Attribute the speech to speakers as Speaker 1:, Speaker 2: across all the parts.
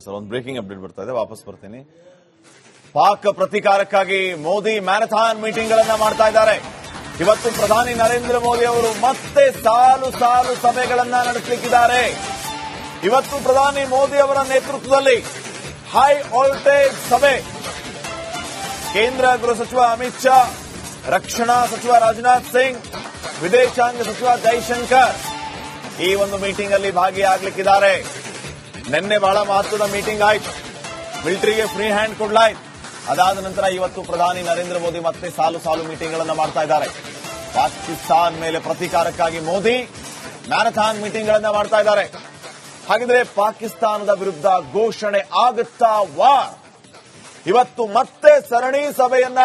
Speaker 1: Sir ಒಂದು breaking update ಬರ್ತಾ ಇದೆ, ವಾಪಸ್ ಬರ್ತೀನಿ. ಪಾಕ್ ಪ್ರತೀಕಾರಕ್ಕಾಗಿ ಮೋದಿ ಮ್ಯಾರಥಾನ್ ಮೀಟಿಂಗ್ ಗಳನ್ನ ಮಾಡ್ತಾ ಇದ್ದಾರೆ. ಇವತ್ತು ಪ್ರಧಾನಿ ನರೇಂದ್ರ ಮೋದಿ ಅವರು ಮತ್ತೆ ಸಾಲು ಸಾಲು ಸಭೆಗಳನ್ನ ನಡೆಸಲಿಕ್ಕಿದ್ದಾರೆ. ಇವತ್ತು ಪ್ರಧಾನಿ ಮೋದಿ ಅವರ ನೇತೃತ್ವದಲ್ಲಿ ಹೈ ವೋಲ್ಟೇಜ್ ಸಭೆ. ಕೇಂದ್ರ ಗೃಹ ಸಚಿವ ಅಮಿತ್ ಶಾ, ರಕ್ಷಣಾ ಸಚಿವ ರಾಜನಾಥ್ ಸಿಂಗ್, ವಿದೇಶಾಂಗ ಸಚಿವ ಜೈಶಂಕರ್ ಈ ಒಂದು ಮೀಟಿಂಗ್ ಅಲ್ಲಿ ಭಾಗಿಯಾಗಲಿಕ್ಕಿದ್ದಾರೆ. ನಿನ್ನೆ ಬಹಳ ಮಹತ್ವದ ಮೀಟಿಂಗ್ ಆಯ್ತು, ಮಿಲಿಟರಿಗೆ ಫ್ರೀ ಹ್ಯಾಂಡ್ ಕೊಡ್ಲಾಯ್ತು. ಅದಾದ ನಂತರ ಇವತ್ತು ಪ್ರಧಾನಿ ನರೇಂದ್ರ ಮೋದಿ ಮತ್ತೆ ಸಾಲು ಸಾಲು ಮೀಟಿಂಗ್ ಗಳನ್ನ ಮಾಡ್ತಾ ಇದ್ದಾರೆ. ಪಾಕಿಸ್ತಾನ್ ಮೇಲೆ ಪ್ರತೀಕಾರಕ್ಕಾಗಿ ಮೋದಿ ಮ್ಯಾರಥಾನ್ ಮೀಟಿಂಗ್ ಗಳನ್ನ ಮಾಡ್ತಾ ಇದ್ದಾರೆ. ಹಾಗಿದ್ರೆ ಪಾಕಿಸ್ತಾನದ ವಿರುದ್ಧ ಘೋಷಣೆ ಆಗುತ್ತಾ ವಾರ್? ಇವತ್ತು ಮತ್ತೆ ಸರಣಿ ಸಭೆಯನ್ನ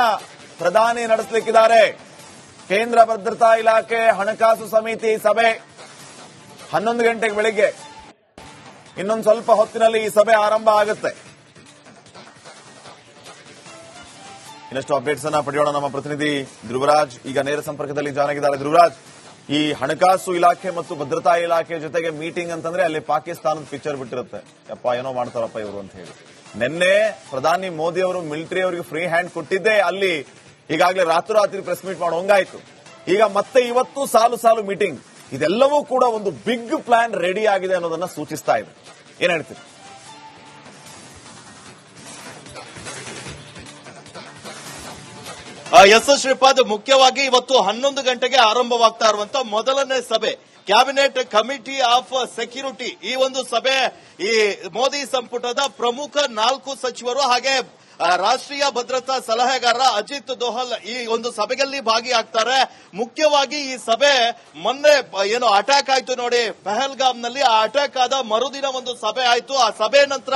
Speaker 1: ಪ್ರಧಾನಿ ನಡೆಸಲಿಕ್ಕಿದ್ದಾರೆ. ಕೇಂದ್ರ ಭದ್ರತಾ ಇಲಾಖೆ ಹಣಕಾಸು ಸಮಿತಿ ಸಭೆ 11 ಗಂಟೆಗೆ ಬೆಳಿಗ್ಗೆ. ಇನ್ನೊಂದು ಸ್ವಲ್ಪ ಹೊತ್ತಿನಲ್ಲಿ ಈ ಸಭೆ ಆರಂಭ ಆಗುತ್ತೆ. ಇನ್ನಷ್ಟು ಅಪ್ಡೇಟ್ಸ್ ಅನ್ನ ಪಡೆಯೋಣ. ನಮ್ಮ ಪ್ರತಿನಿಧಿ ಧ್ರುವರಾಜ್ ಈಗ ನೇರ ಸಂಪರ್ಕದಲ್ಲಿ ಜಾಯ್ನ್ ಆಗಿದ್ದಾರೆ. ಧ್ರುವರಾಜ್, ಈ ಹಣಕಾಸು ಇಲಾಖೆ ಮತ್ತು ಭದ್ರತಾ ಇಲಾಖೆ ಜೊತೆಗೆ ಮೀಟಿಂಗ್ ಅಂತಂದ್ರೆ ಅಲ್ಲಿ ಪಾಕಿಸ್ತಾನದ ಪಿಕ್ಚರ್ ಬಿಟ್ಟಿರುತ್ತೆ. ಯಪ್ಪ ಏನೋ ಮಾಡ್ತಾರಪ್ಪ ಇವರು ಅಂತ ಹೇಳಿ. ನಿನ್ನೆ ಪ್ರಧಾನಿ ಮೋದಿ ಅವರು ಮಿಲಿಟರಿ ಅವರಿಗೆ ಫ್ರೀ ಹ್ಯಾಂಡ್ ಕೊಟ್ಟಿದ್ದೇ ಅಲ್ಲಿ ಈಗಾಗಲೇ ರಾತ್ರೋರಾತ್ರಿ ಪ್ರೆಸ್ ಮೀಟ್ ಮಾಡೋಂಗಾಯ್ತು. ಈಗ ಮತ್ತೆ ಇವತ್ತು ಸಾಲು ಸಾಲು ಮೀಟಿಂಗ್. ಇದೆಲ್ಲವೂ ಕೂಡ ಒಂದು ಬಿಗ್ ಪ್ಲಾನ್ ರೆಡಿ ಆಗಿದೆ ಅನ್ನೋದನ್ನ ಸೂಚಿಸ್ತಾ ಇದೆ. ಏನ್ ಹೇಳ್ತೀರಿ?
Speaker 2: ಎಸ್ ಶ್ರೀಪಾದ್, ಮುಖ್ಯವಾಗಿ ಇವತ್ತು 11 ಗಂಟೆಗೆ ಆರಂಭವಾಗ್ತಾ ಇರುವಂತ ಮೊದಲನೇ ಸಭೆ ಕ್ಯಾಬಿನೆಟ್ ಕಮಿಟಿ ಆಫ್ ಸೆಕ್ಯೂರಿಟಿ. ಈ ಒಂದು ಸಭೆ ಈ ಮೋದಿ ಸಂಪುಟದ ಪ್ರಮುಖ 4 ಸಚಿವರು ಹಾಗೆ ರಾಷ್ಟ್ರೀಯ ಭದ್ರತಾ ಸಲಹೆಗಾರ ಅಜಿತ್ ದೋವಲ್ ಈ ಒಂದು ಸಭೆಯಲ್ಲಿ ಭಾಗಿಯಾಗ್ತಾರೆ. ಮುಖ್ಯವಾಗಿ ಈ ಸಭೆ ಮೊನ್ನೆ ಏನು ಅಟ್ಯಾಕ್ ಆಯ್ತು ನೋಡಿ ಪಹಲ್ಗಾಮ್ನಲ್ಲಿ, ಆ ಅಟ್ಯಾಕ್ ಆದ ಮರುದಿನ ಒಂದು ಸಭೆ ಆಯ್ತು. ಆ ಸಭೆ ನಂತರ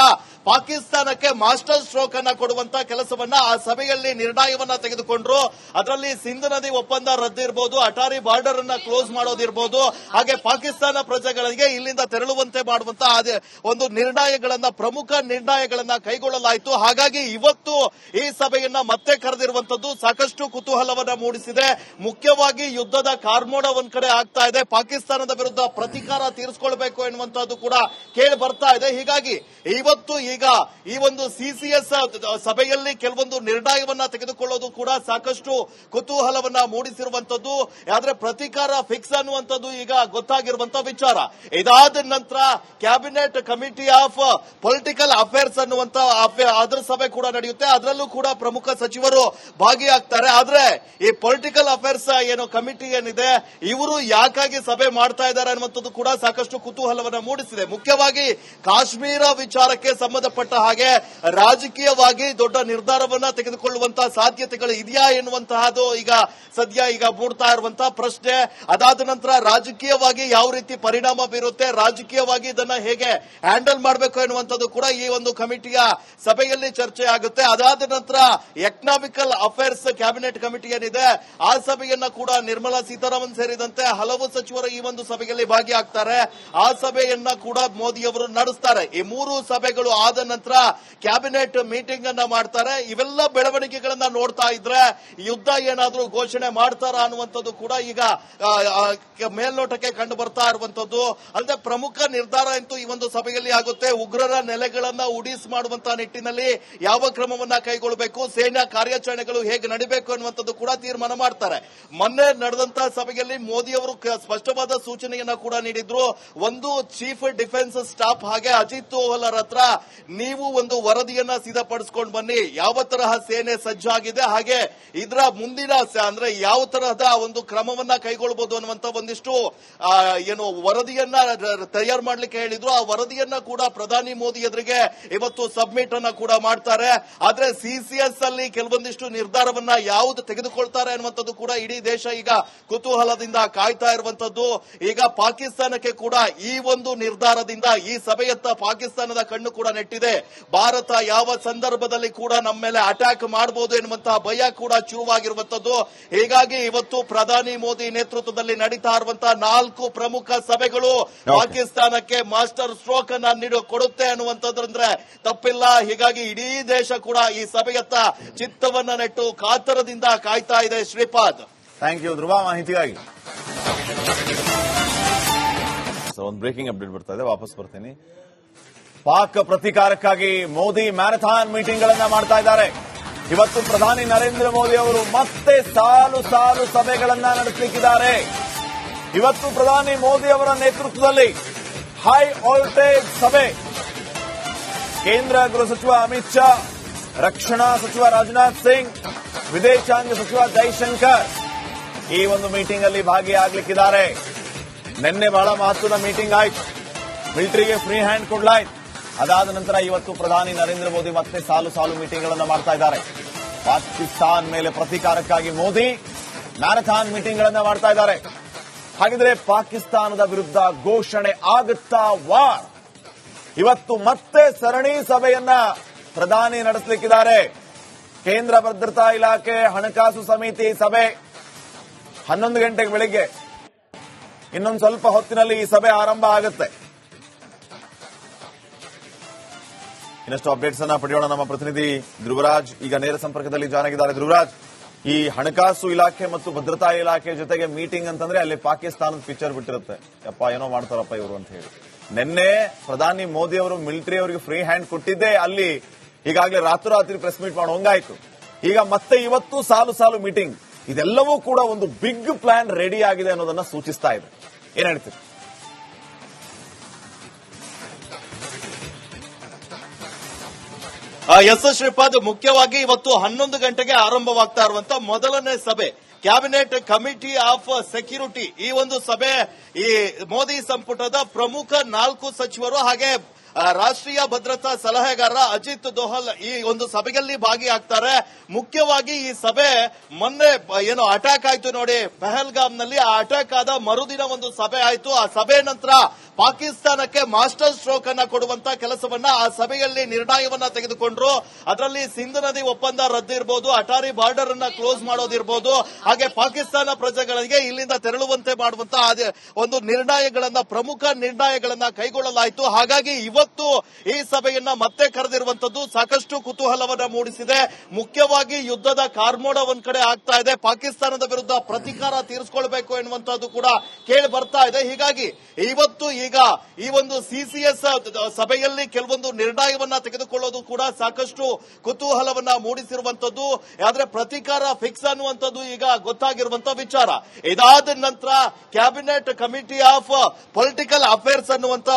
Speaker 2: ಪಾಕಿಸ್ತಾನಕ್ಕೆ ಮಾಸ್ಟರ್ ಸ್ಟ್ರೋಕ್ ಅನ್ನ ಕೊಡುವಂತ ಕೆಲಸವನ್ನ ಆ ಸಭೆಯಲ್ಲಿ ನಿರ್ಣಯವನ್ನ ತೆಗೆದುಕೊಂಡ್ರು. ಅದರಲ್ಲಿ ಸಿಂಧ್ ನದಿ ಒಪ್ಪಂದ ರದ್ದಿರಬಹುದು, ಅಟಾರಿ ಬಾರ್ಡರ್ ಅನ್ನ ಕ್ಲೋಸ್ ಮಾಡೋದಿರಬಹುದು, ಹಾಗೆ ಪಾಕಿಸ್ತಾನ ಪ್ರಜೆಗಳಿಗೆ ಇಲ್ಲಿಂದ ತೆರಳುವಂತೆ ಮಾಡುವಂತ ಒಂದು ನಿರ್ಣಯಗಳನ್ನ ಪ್ರಮುಖ ನಿರ್ಣಯಗಳನ್ನ ಕೈಗೊಳ್ಳಲಾಯಿತು. ಹಾಗಾಗಿ ಇವತ್ತು ಈ ಸಭೆಯನ್ನ ಮತ್ತೆ ಕರೆದಿರುವಂತದ್ದು ಸಾಕಷ್ಟು ಕುತೂಹಲವನ್ನ ಮೂಡಿಸಿದೆ. ಮುಖ್ಯವಾಗಿ ಯುದ್ಧದ ಕಾರ್ಮೋಡ ಒಂದ್ ಕಡೆ ಆಗ್ತಾ ಇದೆ, ಪಾಕಿಸ್ತಾನದ ವಿರುದ್ಧ ಪ್ರತೀಕಾರ ತೀರಿಸಿಕೊಳ್ಬೇಕು ಎನ್ನುವಂತದ್ದು ಕೂಡ ಕೇಳಿ ಬರ್ತಾ ಇದೆ. ಹೀಗಾಗಿ ಇವತ್ತು ಈಗ ಈ ಒಂದು ಸಿಸಿಎಸ್ ಸಭೆಯಲ್ಲಿ ಕೆಲವೊಂದು ನಿರ್ಣಯವನ್ನ ತೆಗೆದುಕೊಳ್ಳೋದು ಕೂಡ ಸಾಕಷ್ಟು ಕುತೂಹಲವನ್ನ ಮೂಡಿಸಿರುವಂತದ್ದು. ಆದ್ರೆ ಪ್ರತೀಕಾರ ಫಿಕ್ಸ್ ಅನ್ನುವಂಥದ್ದು ಈಗ ಗೊತ್ತಾಗಿರುವಂತಹ ವಿಚಾರ. ಇದಾದ ನಂತರ cabinet committee of political affairs ಅನ್ನುವಂತ ಅದರ ಸಭೆ ಕೂಡ ನಡೆಯುತ್ತೆ. ಅದರಲ್ಲೂ ಕೂಡ ಪ್ರಮುಖ ಸಚಿವರು ಭಾಗಿಯಾಗ್ತಾರೆ. ಆದ್ರೆ ಈ ಪೊಲಿಟಿಕಲ್ ಅಫೇರ್ಸ್ ಏನು ಕಮಿಟಿ ಏನಿದೆ, ಇವರು ಯಾಕಾಗಿ ಸಭೆ ಮಾಡ್ತಾ ಇದ್ದಾರೆ ಅನ್ನುವಂಥದ್ದು ಕೂಡ ಸಾಕಷ್ಟು ಕುತೂಹಲವನ್ನ ಮೂಡಿಸಿದೆ. ಮುಖ್ಯವಾಗಿ ಕಾಶ್ಮೀರ ವಿಚಾರಕ್ಕೆ ಸಂಬಂಧಪಟ್ಟ ಹಾಗೆ ರಾಜಕೀಯವಾಗಿ ದೊಡ್ಡ ನಿರ್ಧಾರವನ್ನ ತೆಗೆದುಕೊಳ್ಳುವಂತಹ ಸಾಧ್ಯತೆಗಳು ಇದೆಯಾ ಎನ್ನುವಂತಹದ್ದು ಈಗ ಸದ್ಯ ಮೂಡ್ತಾ ಇರುವಂತಹ ಪ್ರಶ್ನೆ. ಅದಾದ ನಂತರ ರಾಜಕೀಯವಾಗಿ ಯಾವ ರೀತಿ ಪರಿಣಾಮ ಬೀರುತ್ತೆ, ರಾಜಕೀಯವಾಗಿ ಇದನ್ನ ಹೇಗೆ ಹ್ಯಾಂಡಲ್ ಮಾಡಬೇಕು ಎನ್ನುವಂಥದ್ದು ಕೂಡ ಈ ಒಂದು ಕಮಿಟಿಯ ಸಭೆಯಲ್ಲಿ ಚರ್ಚೆ ಆಗುತ್ತೆ. ಅದಾದ ನಂತರ ಎಕನಾಮಿಕಲ್ ಅಫೇರ್ಸ್ ಕ್ಯಾಬಿನೆಟ್ ಕಮಿಟಿ ಏನಿದೆ ಆ ಸಭೆಯನ್ನ ಕೂಡ ನಿರ್ಮಲಾ ಸೀತಾರಾಮನ್ ಸೇರಿದಂತೆ ಹಲವು ಸಚಿವರು ಈ ಒಂದು ಸಭೆಯಲ್ಲಿ ಭಾಗಿಯಾಗ್ತಾರೆ. ಆ ಸಭೆಯನ್ನ ಕೂಡ ಮೋದಿ ಅವರು ನಡೆಸ್ತಾರೆ. ಈ 3 ಸಭೆಗಳು ಆದ ನಂತರ ಕ್ಯಾಬಿನೆಟ್ ಮೀಟಿಂಗ್ ಅನ್ನ ಮಾಡ್ತಾರೆ. ಇವೆಲ್ಲ ಬೆಳವಣಿಗೆಗಳನ್ನ ನೋಡ್ತಾ ಇದ್ರೆ ಯುದ್ಧ ಏನಾದ್ರೂ ಘೋಷಣೆ ಮಾಡ್ತಾರಾ ಅನ್ನುವಂಥದ್ದು ಕೂಡ ಈಗ ಮೇಲ್ನೋಟಕ್ಕೆ ಕಂಡು ಬರ್ತಾ ಇರುವಂತದ್ದು. ಅಲ್ಲದೆ ಪ್ರಮುಖ ನಿರ್ಧಾರ ಅಂತೂ ಈ ಒಂದು ಸಭೆಯಲ್ಲಿ ಆಗುತ್ತೆ. ಉಗ್ರರ ನೆಲೆಗಳನ್ನ ಉಡಿಸ್ ಮಾಡುವಂತಹ ನಿಟ್ಟಿನಲ್ಲಿ ಯಾವ ಕ್ರಮವನ್ನ ಕೈಗೊಳ್ಳಬೇಕು, ಸೇನಾ ಕಾರ್ಯಾಚರಣೆಗಳು ಹೇಗೆ ನಡೀಬೇಕು ಅನ್ನುವಂಥದ್ದು ಕೂಡ ತೀರ್ಮಾನ ಮಾಡ್ತಾರೆ. ಮೊನ್ನೆ ನಡೆದಂತಹ ಸಭೆಯಲ್ಲಿ ಮೋದಿ ಅವರು ಸ್ಪಷ್ಟವಾದ ಸೂಚನೆಯನ್ನ ಕೂಡ ನೀಡಿದ್ರು. ಒಂದು ಚೀಫ್ ಡಿಫೆನ್ಸ್ ಸ್ಟಾಫ್ ಹಾಗೆ ಅಜಿತ್ ದೋವಲ್ ಹತ್ರ ನೀವು ಒಂದು ವರದಿಯನ್ನ ಸಿದ್ಧಪಡಿಸಿಕೊಂಡು ಬನ್ನಿ, ಯಾವ ತರಹ ಸೇನೆ ಸಜ್ಜಾಗಿದೆ, ಹಾಗೆ ಇದರ ಮುಂದಿನ ಅಂದ್ರೆ ಯಾವ ತರಹದ ಒಂದು ಕ್ರಮವನ್ನ ಕೈಗೊಳ್ಳಬಹುದು ಅನ್ನುವಂತ ಒಂದಿಷ್ಟು ಏನು ವರದಿಯನ್ನ ತಯಾರು ಮಾಡ್ಲಿಕ್ಕೆ ಹೇಳಿದ್ರು. ಆ ವರದಿಯನ್ನ ಕೂಡ ಪ್ರಧಾನಿ ಮೋದಿ ಎದುರಿಗೆ ಇವತ್ತು ಸಬ್ಮಿಟ್ ಅನ್ನ ಕೂಡ ಮಾಡ್ತಾರೆ. ಆದ್ರೆ ಸಿಸಿಎಸ್ ಅಲ್ಲಿ ಕೆಲವೊಂದಿಷ್ಟು ನಿರ್ಧಾರವನ್ನ ಯಾವುದು ತೆಗೆದುಕೊಳ್ತಾರೆ ಅನ್ನುವಂಥದ್ದು ಕೂಡ ಇಡೀ ದೇಶ ಈಗ ಕುತೂಹಲದಿಂದ ಕಾಯ್ತಾ ಇರುವಂತದ್ದು. ಈಗ ಪಾಕಿಸ್ತಾನಕ್ಕೆ ಕೂಡ ಈ ಒಂದು ನಿರ್ಧಾರದಿಂದ ಈ ಸಭೆಯತ್ತ ಪಾಕಿಸ್ತಾನದ ಕಣ್ಣು ಕೂಡ ನೆಟ್ಟಿದೆ. ಭಾರತ ಯಾವ ಸಂದರ್ಭದಲ್ಲಿ ಕೂಡ ನಮ್ಮ ಮೇಲೆ ಅಟ್ಯಾಕ್ ಮಾಡಬಹುದು ಎನ್ನುವಂತಹ ಭಯ ಕೂಡ ಶುರುವಾಗಿರುವಂತದ್ದು. ಹೀಗಾಗಿ ಇವತ್ತು ಪ್ರಧಾನಿ ಮೋದಿ ನೇತೃತ್ವದಲ್ಲಿ ನಡೀತಾ ಇರುವಂತಹ 4 ಪ್ರಮುಖ ಸಭೆಗಳು ಪಾಕಿಸ್ತಾನಕ್ಕೆ ಮಾಸ್ಟರ್ ಸ್ಟ್ರೋಕ್ ಅನ್ನ ಕೊಡುತ್ತೆ ಅನ್ನುವಂಥದ್ರಂದ್ರೆ ತಪ್ಪಿಲ್ಲ. ಹೀಗಾಗಿ ಇಡೀ ದೇಶ ಕೂಡ ಈ ಸಭೆಯತ್ತ ಚಿತ್ತವನ್ನ ನೆಟ್ಟು ಕಾತರದಿಂದ ಕಾಯ್ತಾ ಇದೆ. ಶ್ರೀಪಾದ್,
Speaker 1: ಥ್ಯಾಂಕ್ ಯು ಧ್ರುವ ಮಾಹಿತಿಗಾಗಿ. ಒಂದು ಬ್ರೇಕಿಂಗ್ ಅಪ್ಡೇಟ್ ಬರ್ತಾ ಇದೆ, ವಾಪಸ್ ಬರ್ತೀನಿ. ಪಾಕ್ ಪ್ರತೀಕಾರಕ್ಕಾಗಿ ಮೋದಿ ಮ್ಯಾರಥಾನ್ ಮೀಟಿಂಗ್ಗಳನ್ನ ಮಾಡ್ತಾ ಇದ್ದಾರೆ. ಇವತ್ತು ಪ್ರಧಾನಿ ನರೇಂದ್ರ ಮೋದಿ ಅವರು ಮತ್ತೆ ಸಾಲು ಸಾಲು ಸಭೆಗಳನ್ನ ನಡೆಸಲಿಕ್ಕಿದ್ದಾರೆ. ಇವತ್ತು ಪ್ರಧಾನಿ ಮೋದಿ ಅವರ ನೇತೃತ್ವದಲ್ಲಿ ಹೈ ವೋಲ್ಟೇಜ್ ಸಭೆ. ಕೇಂದ್ರ ಗೃಹ ಸಚಿವ ಅಮಿತ್ ಶಾ, ರಕ್ಷಣಾ ಸಚಿವ ರಾಜನಾಥ್ ಸಿಂಗ್, ವಿದೇಶಾಂಗ ಸಚಿವ ಜೈಶಂಕರ್ ಈ ಒಂದು ಮೀಟಿಂಗ್ ಅಲ್ಲಿ ಭಾಗಿಯಾಗಲಿಕ್ಕಿದ್ದಾರೆ. ನಿನ್ನೆ ಬಹಳ ಮಹತ್ವದ ಮೀಟಿಂಗ್ ಆಯ್ತು. ಮಿಲಿಟರಿಗೆ ಫ್ರೀ ಹ್ಯಾಂಡ್ ಕೊಡ್ಲಾಯ್ತು. ಅದಾದ ನಂತರ ಇವತ್ತು ಪ್ರಧಾನಿ ನರೇಂದ್ರ ಮೋದಿ ಮತ್ತೆ ಸಾಲು ಸಾಲು ಮೀಟಿಂಗ್ಗಳನ್ನು ಮಾಡ್ತಾ ಇದ್ದಾರೆ. ಪಾಕಿಸ್ತಾನ್ ಮೇಲೆ ಪ್ರತೀಕಾರಕ್ಕಾಗಿ ಮೋದಿ ಮ್ಯಾರಥಾನ್ ಮೀಟಿಂಗ್ಗಳನ್ನು ಮಾಡ್ತಾ ಇದ್ದಾರೆ. ಹಾಗಿದ್ರೆ ಪಾಕಿಸ್ತಾನದ ವಿರುದ್ಧ ಘೋಷಣೆ ಆಗುತ್ತಾ ವಾರ್? ಇವತ್ತು ಮತ್ತೆ ಸರಣಿ ಸಭೆಯನ್ನ ಪ್ರಧಾನಿ ನಡೆಸಲಿಕ್ಕಿದ್ದಾರೆ. ಕೇಂದ್ರ ಭದ್ರತಾ ಇಲಾಖೆ ಹಣಕಾಸು ಸಮಿತಿ ಸಭೆ 11 ಗಂಟೆಗೆ ಬೆಳಿಗ್ಗೆ. ಇನ್ನೊಂದು ಸ್ವಲ್ಪ ಹೊತ್ತಿನಲ್ಲಿ ಈ ಸಭೆ ಆರಂಭ ಆಗುತ್ತೆ. ಇನ್ನಷ್ಟು ಅಪ್ಡೇಟ್ಸ್ ಅನ್ನ ಪಡೆಯೋಣ. ನಮ್ಮ ಪ್ರತಿನಿಧಿ ಧ್ರುವರಾಜ್ ಈಗ ನೇರ ಸಂಪರ್ಕದಲ್ಲಿ ಜಾಯ್ನ್ ಆಗಿದ್ದಾರೆ. ಧ್ರುವರಾಜ್, ಈ ಹಣಕಾಸು ಇಲಾಖೆ ಮತ್ತು ಭದ್ರತಾ ಇಲಾಖೆ ಜೊತೆಗೆ ಮೀಟಿಂಗ್ ಅಂತಂದ್ರೆ ಅಲ್ಲಿ ಪಾಕಿಸ್ತಾನದ ಪಿಕ್ಚರ್ ಬಿಟ್ಟಿರುತ್ತೆ. ಯಪ್ಪ ಏನೋ ಮಾಡ್ತಾರಪ್ಪ ಇವರು ಅಂತ ಹೇಳಿ. ನಿನ್ನೆ ಪ್ರಧಾನಿ ಮೋದಿ ಅವರು ಮಿಲಿಟರಿ ಅವರಿಗೆ ಫ್ರೀ ಹ್ಯಾಂಡ್ ಕೊಟ್ಟಿದ್ದೇ ಅಲ್ಲಿ ಈಗಾಗಲೇ ರಾತ್ರೋರಾತ್ರಿ ಪ್ರೆಸ್ ಮೀಟ್ ಮಾಡೋಂಗಾಯ್ತು. ಈಗ ಮತ್ತೆ ಇವತ್ತು ಸಾಲು ಸಾಲು ಮೀಟಿಂಗ್. ಇದೆಲ್ಲವೂ ಕೂಡ ಒಂದು ಬಿಗ್ ಪ್ಲಾನ್ ರೆಡಿ ಆಗಿದೆ ಅನ್ನೋದನ್ನ ಸೂಚಿಸ್ತಾ ಇದೆ. ಏನ್ ಹೇಳ್ತೀರಿ?
Speaker 2: ಎಸ್ ಶ್ರೀಪಾದ್, ಮುಖ್ಯವಾಗಿ ಇವತ್ತು 11 ಗಂಟೆಗೆ ಆರಂಭವಾಗ್ತಾ ಇರುವಂತ ಮೊದಲನೇ ಸಭೆ ಕ್ಯಾಬಿನೆಟ್ ಕಮಿಟಿ ಆಫ್ ಸೆಕ್ಯೂರಿಟಿ. ಈ ಒಂದು ಸಭೆ ಈ ಮೋದಿ ಸಂಪುಟದ ಪ್ರಮುಖ 4 ಸಚಿವರು ಹಾಗೆ ರಾಷ್ಟ್ರೀಯ ಭದ್ರತಾ ಸಲಹೆಗಾರ ಅಜಿತ್ ದೋವಲ್ ಈ ಒಂದು ಸಭೆಯಲ್ಲಿ ಭಾಗಿಯಾಗ್ತಾರೆ. ಮುಖ್ಯವಾಗಿ ಈ ಸಭೆ ಮೊನ್ನೆ ಏನು ಅಟ್ಯಾಕ್ ಆಯ್ತು ನೋಡಿ ಪಹಲ್ಗಾಮ್ನಲ್ಲಿ, ಆ ಅಟ್ಯಾಕ್ ಆದ ಮರುದಿನ ಒಂದು ಸಭೆ ಆಯ್ತು. ಆ ಸಭೆ ನಂತರ ಪಾಕಿಸ್ತಾನಕ್ಕೆ ಮಾಸ್ಟರ್ ಸ್ಟ್ರೋಕ್ ಅನ್ನ ಕೊಡುವಂತ ಕೆಲಸವನ್ನ ಆ ಸಭೆಯಲ್ಲಿ ನಿರ್ಣಯವನ್ನ ತೆಗೆದುಕೊಂಡ್ರು. ಅದರಲ್ಲಿ ಸಿಂಧ್ ನದಿ ಒಪ್ಪಂದ ರದ್ದಿರಬಹುದು, ಅಟಾರಿ ಬಾರ್ಡರ್ ಅನ್ನ ಕ್ಲೋಸ್ ಮಾಡೋದಿರಬಹುದು, ಹಾಗೆ ಪಾಕಿಸ್ತಾನ ಪ್ರಜೆಗಳಿಗೆ ಇಲ್ಲಿಂದ ತೆರಳುವಂತೆ ಮಾಡುವಂತ ಒಂದು ನಿರ್ಣಯಗಳನ್ನ ಪ್ರಮುಖ ನಿರ್ಣಯಗಳನ್ನ ಕೈಗೊಳ್ಳಲಾಯಿತು. ಹಾಗಾಗಿ ಇವತ್ತು ಈ ಸಭೆಯನ್ನ ಮತ್ತೆ ಕರೆದಿರುವಂತದ್ದು ಸಾಕಷ್ಟು ಕುತೂಹಲವನ್ನ ಮೂಡಿಸಿದೆ. ಮುಖ್ಯವಾಗಿ ಯುದ್ಧದ ಕಾರ್ಮೋಡ ಒಂದ್ ಕಡೆ ಆಗ್ತಾ ಇದೆ. ಪಾಕಿಸ್ತಾನದ ವಿರುದ್ಧ ಪ್ರತೀಕಾರ ತೀರಿಸಿಕೊಳ್ಬೇಕು ಎನ್ನುವಂತದ್ದು ಕೂಡ ಕೇಳಿ ಬರ್ತಾ ಇದೆ. ಹೀಗಾಗಿ ಇವತ್ತು ಈಗ ಈ ಒಂದು ಸಿಸಿಎಸ್ ಸಭೆಯಲ್ಲಿ ಕೆಲವೊಂದು ನಿರ್ಣಯವನ್ನ ತೆಗೆದುಕೊಳ್ಳೋದು ಕೂಡ ಸಾಕಷ್ಟು ಕುತೂಹಲವನ್ನ ಮೂಡಿಸಿರುವಂತದ್ದು. ಆದ್ರೆ ಪ್ರತೀಕಾರ ಫಿಕ್ಸ್ ಅನ್ನುವಂಥದ್ದು ಈಗ ಗೊತ್ತಾಗಿರುವಂತ ವಿಚಾರ. ಇದಾದ ನಂತರ cabinet committee of political affairs ಅನ್ನುವಂತ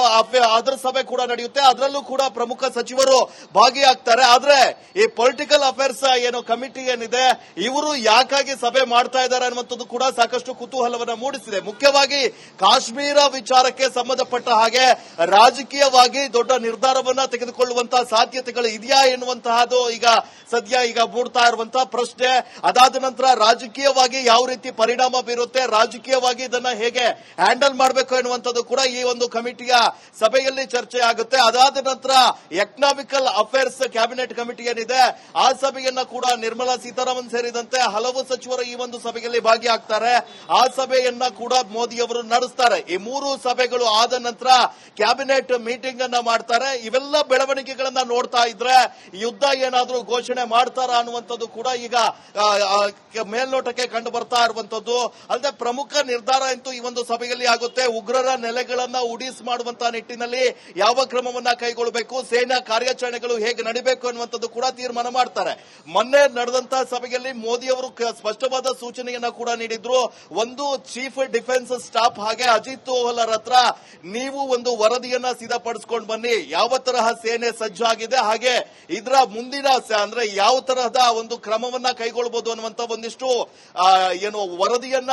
Speaker 2: ಅದರ ಸಭೆ ಕೂಡ ನಡೆಯುತ್ತೆ. ಅದರಲ್ಲೂ ಕೂಡ ಪ್ರಮುಖ ಸಚಿವರು ಭಾಗಿಯಾಗ್ತಾರೆ. ಆದ್ರೆ ಈ ಪೊಲಿಟಿಕಲ್ ಅಫೇರ್ಸ್ ಏನು ಕಮಿಟಿ ಏನಿದೆ ಇವರು ಯಾಕಾಗಿ ಸಭೆ ಮಾಡ್ತಾ ಇದ್ದಾರೆ ಅನ್ನುವಂಥದ್ದು ಕೂಡ ಸಾಕಷ್ಟು ಕುತೂಹಲವನ್ನ ಮೂಡಿಸಿದೆ. ಮುಖ್ಯವಾಗಿ ಕಾಶ್ಮೀರ ವಿಚಾರಕ್ಕೆ ಸಂಬಂಧಪಟ್ಟ ಹಾಗೆ ರಾಜಕೀಯವಾಗಿ ದೊಡ್ಡ ನಿರ್ಧಾರವನ್ನ ತೆಗೆದುಕೊಳ್ಳುವಂತಹ ಸಾಧ್ಯತೆಗಳು ಇದೆಯಾ ಎನ್ನುವಂತಹದ್ದು ಈಗ ಸದ್ಯ ಮೂಡ್ತಾ ಇರುವಂತಹ ಪ್ರಶ್ನೆ. ಅದಾದ ನಂತರ ರಾಜಕೀಯವಾಗಿ ಯಾವ ರೀತಿ ಪರಿಣಾಮ ಬೀರುತ್ತೆ, ರಾಜಕೀಯವಾಗಿ ಇದನ್ನ ಹೇಗೆ ಹ್ಯಾಂಡಲ್ ಮಾಡಬೇಕು ಎನ್ನುವಂಥದ್ದು ಕೂಡ ಈ ಒಂದು ಕಮಿಟಿಯ ಸಭೆಯಲ್ಲಿ ಚರ್ಚೆ ಆಗುತ್ತೆ. ಅದಾದ ನಂತರ ಎಕನಾಮಿಕಲ್ ಅಫೇರ್ಸ್ ಕ್ಯಾಬಿನೆಟ್ ಕಮಿಟಿ ಏನಿದೆ ಆ ಸಭೆಯನ್ನ ಕೂಡ ನಿರ್ಮಲಾ ಸೀತಾರಾಮನ್ ಸೇರಿದಂತೆ ಹಲವು ಸಚಿವರು ಈ ಒಂದು ಸಭೆಯಲ್ಲಿ ಭಾಗಿಯಾಗ್ತಾರೆ. ಆ ಸಭೆಯನ್ನ ಕೂಡ ಮೋದಿ ಅವರು ನಡೆಸ್ತಾರೆ. ಈ 3 ಸಭೆಗಳು ಆದ ನಂತರ ಕ್ಯಾಬಿನೆಟ್ ಮೀಟಿಂಗ್ ಅನ್ನ ಮಾಡ್ತಾರೆ. ಇವೆಲ್ಲ ಬೆಳವಣಿಗೆಗಳನ್ನ ನೋಡ್ತಾ ಇದ್ರೆ ಯುದ್ಧ ಏನಾದ್ರೂ ಘೋಷಣೆ ಮಾಡ್ತಾರಾ ಅನ್ನುವಂಥದ್ದು ಕೂಡ ಈಗ ಮೇಲ್ನೋಟಕ್ಕೆ ಕಂಡು ಬರ್ತಾ ಇರುವಂತದ್ದು. ಅಲ್ಲದೆ ಪ್ರಮುಖ ನಿರ್ಧಾರ ಅಂತೂ ಈ ಒಂದು ಸಭೆಯಲ್ಲಿ ಆಗುತ್ತೆ. ಉಗ್ರರ ನೆಲೆಗಳನ್ನ ಉಡಿಸ್ ಮಾಡುವಂತಹ ನಿಟ್ಟಿನಲ್ಲಿ ಯಾವ ಕ್ರಮವನ್ನ ಕೈಗೊಳ್ಳಬೇಕು, ಸೇನಾ ಕಾರ್ಯಾಚರಣೆಗಳು ಹೇಗೆ ನಡೀಬೇಕು ಅನ್ನುವಂಥದ್ದು ಕೂಡ ತೀರ್ಮಾನ ಮಾಡ್ತಾರೆ. ಮೊನ್ನೆ ನಡೆದಂತಹ ಸಭೆಯಲ್ಲಿ ಮೋದಿ ಅವರು ಸ್ಪಷ್ಟವಾದ ಸೂಚನೆಯನ್ನ ಕೂಡ ನೀಡಿದ್ರು. ಒಂದು ಚೀಫ್ ಡಿಫೆನ್ಸ್ ಸ್ಟಾಫ್ ಹಾಗೆ ಅಜಿತ್ ದೋವಲ್ ಹತ್ರ ನೀವು ಒಂದು ವರದಿಯನ್ನ ಸಿದ್ಧಪಡಿಸಿಕೊಂಡು ಬನ್ನಿ, ಯಾವ ತರಹ ಸೇನೆ ಸಜ್ಜಾಗಿದೆ, ಹಾಗೆ ಇದರ ಮುಂದಿನ ಅಂದ್ರೆ ಯಾವ ತರಹದ ಒಂದು ಕ್ರಮವನ್ನ ಕೈಗೊಳ್ಳಬಹುದು ಅನ್ನುವಂತ ಒಂದಿಷ್ಟು ಏನು ವರದಿಯನ್ನ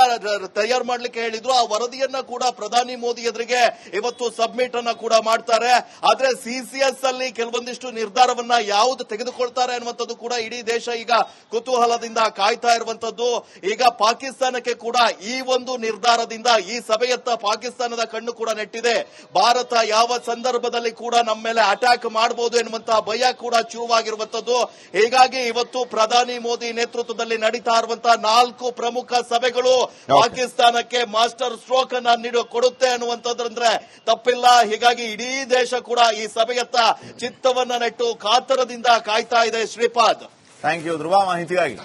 Speaker 2: ತಯಾರು ಮಾಡ್ಲಿಕ್ಕೆ ಹೇಳಿದ್ರು. ಆ ವರದಿಯನ್ನ ಕೂಡ ಪ್ರಧಾನಿ ಮೋದಿ ಎದುರಿಗೆ ಇವತ್ತು ಸಬ್ಮಿಟ್ ಅನ್ನ ಕೂಡ ಮಾಡ್ತಾರೆ. ಆದ್ರೆ ಸಿಸಿಎಸ್ ಅಲ್ಲಿ ಕೆಲವೊಂದಿಷ್ಟು ನಿರ್ಧಾರವನ್ನ ಯಾವುದು ತೆಗೆದುಕೊಳ್ತಾರೆ ಅನ್ನುವಂಥದ್ದು ಕೂಡ ಇಡೀ ದೇಶ ಈಗ ಕುತೂಹಲದಿಂದ ಕಾಯ್ತಾ ಇರುವಂತದ್ದು. ಈಗ ಪಾಕಿಸ್ತಾನಕ್ಕೆ ಕೂಡ ಈ ಒಂದು ನಿರ್ಧಾರದಿಂದ ಈ ಸಭೆಯತ್ತ ಪಾಕಿಸ್ತಾನದ ಕಣ್ಣು ಕೂಡ ನೆಟ್ಟಿದೆ. ಭಾರತ ಯಾವ ಸಂದರ್ಭದಲ್ಲಿ ಕೂಡ ನಮ್ಮ ಮೇಲೆ ಅಟ್ಯಾಕ್ ಮಾಡಬಹುದು ಎನ್ನುವಂತಹ ಭಯ ಕೂಡ ಶುರುವಾಗಿರುವಂತದ್ದು. ಹೀಗಾಗಿ ಇವತ್ತು ಪ್ರಧಾನಿ ಮೋದಿ ನೇತೃತ್ವದಲ್ಲಿ ನಡೀತಾ ಇರುವಂತಹ 4 ಪ್ರಮುಖ ಸಭೆಗಳು ಪಾಕಿಸ್ತಾನಕ್ಕೆ ಮಾಸ್ಟರ್ ಸ್ಟ್ರೋಕ್ ಅನ್ನ ಕೊಡುತ್ತೆ ಅನ್ನುವಂಥದ್ದಂದ್ರೆ ತಪ್ಪಿಲ್ಲ. ಹೀಗಾಗಿ ಇಡೀ ದೇಶ ಕೂಡ ಈ ಸಭೆಯತ್ತ ಚಿತ್ತವನ್ನ ನೆಟ್ಟು ಕಾತರದಿಂದ ಕಾಯ್ತಾ ಇದೆ. ಶ್ರೀಪಾದ್,
Speaker 1: ಥ್ಯಾಂಕ್ ಯು ಧ್ರುವ ಮಾಹಿತಿಗಾಗಿ.